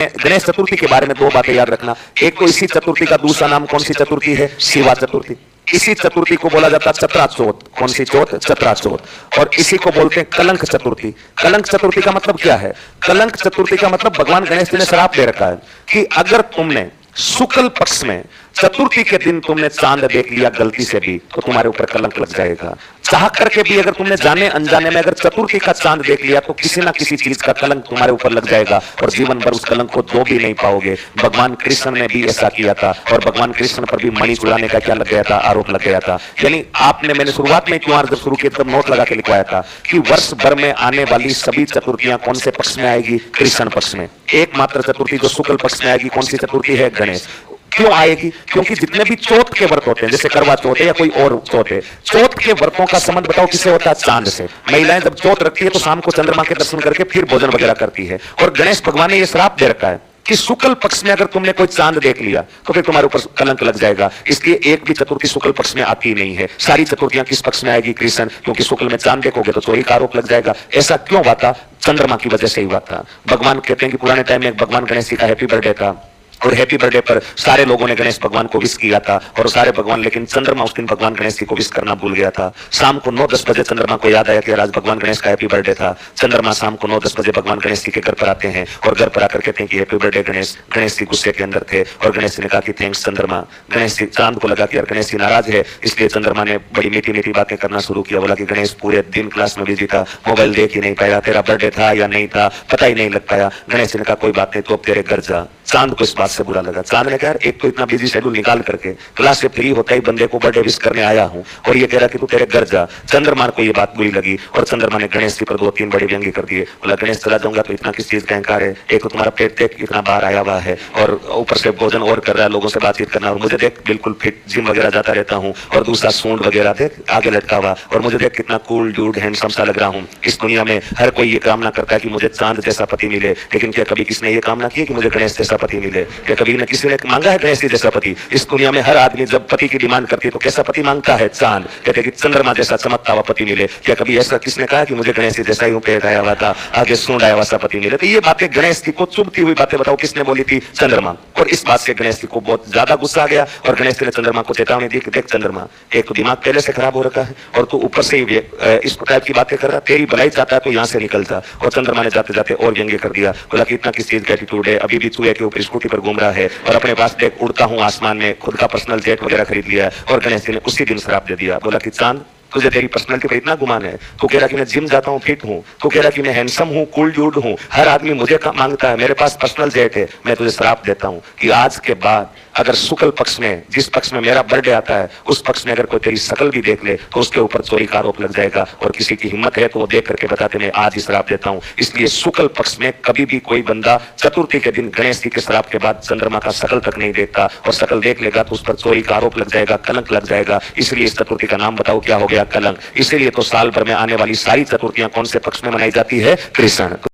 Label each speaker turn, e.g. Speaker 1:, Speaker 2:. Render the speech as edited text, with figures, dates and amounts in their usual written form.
Speaker 1: गणेश चतुर्थी के बारे में दो बातें याद रखना। एक तो इसी चतुर्थी का दूसरा नाम कौन सी चतुर्थी है? शिवा चतुर्थी। इसी चतुर्थी को बोला जाता है चतरा चौथ। कौन सी चौथ? चतरा चौथ। और इसी को बोलते हैं कलंक चतुर्थी। कलंक चतुर्थी का मतलब क्या है? कलंक चतुर्थी का मतलब भगवान गणेश जी ने श्राप दे रखा है कि अगर तुमने शुक्ल पक्ष में चतुर्थी के दिन तुमने चांद देख लिया गलती से भी तो तुम्हारे ऊपर कलंक लग जाएगा। चाह करके भी अगर तुमने जाने अनजाने में अगर चतुर्थी का चांद देख लिया तो किसी ना किसी चीज का कलंक तुम्हारे ऊपर लग जाएगा और जीवन भर उस कलंक को धो भी नहीं पाओगे। भगवान कृष्ण ने भी ऐसा किया था और भगवान कृष्ण पर भी मणि चुराने का क्या लग गया था? आरोप लग गया था। यानी आपने, मैंने शुरुआत में क्यों जब शुरू किया तब नोट लगा के लिखवाया था कि वर्ष भर में आने वाली सभी चतुर्थियां कौन से पक्ष में आएगी? कृष्ण पक्ष में। एकमात्र चतुर्थी जो शुक्ल पक्ष में आएगी कौन सी चतुर्थी है? गणेश। क्यों आएगी? क्योंकि जितने भी चौथ के व्रत होते हैं, जैसे करवा चौथ है या कोई और चौथ है, चौथ के व्रतों का संबंध बताओ किससे होता है? चांद से। महिलाएं जब चौथ रखती है तो शाम को चंद्रमा के दर्शन करके फिर भोजन वगैरह करती है। और गणेश भगवान ने यह श्राप दे रखा है कि शुक्ल पक्ष में अगर तुमने कोई चांद देख लिया तो फिर तुम्हारे ऊपर कलंक लग जाएगा। इसलिए एक भी चतुर्थी शुक्ल पक्ष में आती नहीं है। सारी चतुर्थियां किस पक्ष में आएगी? कृष्ण। क्योंकि शुक्ल में चांद देखोगे तो चोरी का आरोप लग जाएगा। ऐसा क्यों हुआ था? चंद्रमा की वजह से ही हुआ था। भगवान कहते हैं कि पुराने टाइम में भगवान गणेश जी का हैप्पी बर्थडे था और हैप्पी बर्थडे पर सारे लोगों ने गणेश भगवान को विश किया था और सारे भगवान, लेकिन चंद्रमा उस दिन भगवान गणेश जी को विश करना भूल गया था। शाम को 9-10 बजे चंद्रमा को याद आया कि आज भगवान गणेश का हैप्पी बर्थडे था। चंद्रमा शाम को 9-10 बजे भगवान गणेश जी के घर पर आते हैं और घर पर आकर कहते हैं कि हैप्पी बर्थडे गणेश। गणेश जी गुस्से के अंदर थे और गणेश जी ने कहा कि थैंक्स चंद्रमा। गणेश जी चांद को लगा कि यार गणेश जी नाराज है, इसलिए चंद्रमा ने बड़ी मीठी मीठी बातें करना शुरू किया। बोला कि गणेश पूरे दिन क्लास में बिजी था, मोबाइल देख ही नहीं पाया, तेरा बर्थडे था या नहीं था पता ही नहीं लग पाया। गणेश जी ने कहा कोई बात नहीं, तो अब तेरे घर जा। चांद को इस बात से बुरा लगा। चांद ने कहा एक तो इतना बिजी शेड्यूल निकाल करके क्लास से फ्री होता ही बंदे को बर्थडे विश करने आया हूं और ये कह रहा कि तू तेरे घर जा। चंद्रमा को ये बात बुरी लगी और चंद्रमा ने गणेश जी पर 2-3 बड़े व्यंग्य कर दिए। बोला गणेश चला जाऊंगा तो इतना किस चीज का अहंकार है? एक तो तुम्हारा पेट देख इतना बाहर आया हुआ है और ऊपर से भोजन और कर रहा है, लोगों से बातचीत करना, और मुझे देख बिल्कुल फिट, जिम वगैरह जाता रहता हूँ, और दूसरा सूंड वगैरह देख आगे लटका हुआ, और मुझे देख कितना कूल ड्यूड हैंडसम सा लग रहा हूँ। इस दुनिया में हर कोई ये कामना करता है कि मुझे चांद जैसा पति मिले, लेकिन क्या कभी किसने ये कामना की कि मुझे गणेश जैसा पति मिले? क्या कभी न किसी ने मांगा है गणेश जैसा पति? इस दुनिया में हर आदमी जब पति की डिमांड करती है तो कैसा पति मांगता है? चांद। कहते कि चंद्रमा जैसा चमकता हुआ पति मिले। क्या कभी ऐसा किसने कहा कि मुझे गणेश जैसा ही पेट आया हुआ था, आगे सूंड आया हुआ सा पति मिले? तो ये बातें गणेश जी को चुभती हुई बातें बताओ किसने बोली थी? चंद्रमा। और इस बात से गणेश जी को बहुत ज्यादा गुस्सा आ गया और गणेश जी ने चंद्रमा को चेतावनी दी कि देख चंद्रमा, एक तो दिमाग पहले से खराब हो रखा है और तू ऊपर से ही इस प्रकार की बातें कर रहा, तेरी भलाई चाहता है तो यहाँ से निकल जा। और चंद्रमा ने जाते जाते और व्यंग्य कर दिया। बोला कि इतना किस चीज का एटीट्यूड है? अभी भी चूहे के ऊपर स्कूटी पर घूम रहा है और अपने पास देख उड़ता हूँ आसमान में, खुद का पर्सनल जेट वगैरह खरीद लिया है। और गणेश जी ने उसी दिन श्राप दे दिया। बोला कि चांद, तुझे तेरी पर्सनालिटी पर इतना गुमान है? तू कह रहा कि मैं जिम जाता हूँ, फिट हूँ, तू कह रहा कि मैं हैंडसम हूँ, कूल ड्यूड हूँ, हर आदमी मुझे मांगता है, मेरे पास पर्सनल जेट है। मैं तुझे श्राप देता हूँ कि आज के बाद अगर शुक्ल पक्ष में, जिस पक्ष में मेरा बर्थडे आता है, उस पक्ष में अगर कोई तेरी शकल भी देख ले तो उसके ऊपर चोरी का आरोप लग जाएगा। और किसी की हिम्मत है तो वो देख करके बताते मैं आज ही श्राप देता हूँ। इसलिए शुक्ल पक्ष में कभी भी कोई बंदा चतुर्थी के दिन गणेश जी के श्राप के बाद चंद्रमा का शकल तक नहीं देखता, और शकल देख लेगा तो उस पर चोरी का आरोप लग जाएगा, कलंक लग जाएगा। इसलिए इस चतुर्थी का नाम बताओ क्या हो गया? कलंक। इसीलिए तो साल भर में आने वाली सारी चतुर्थियां कौन से पक्ष में मनाई जाती है? कृष्ण।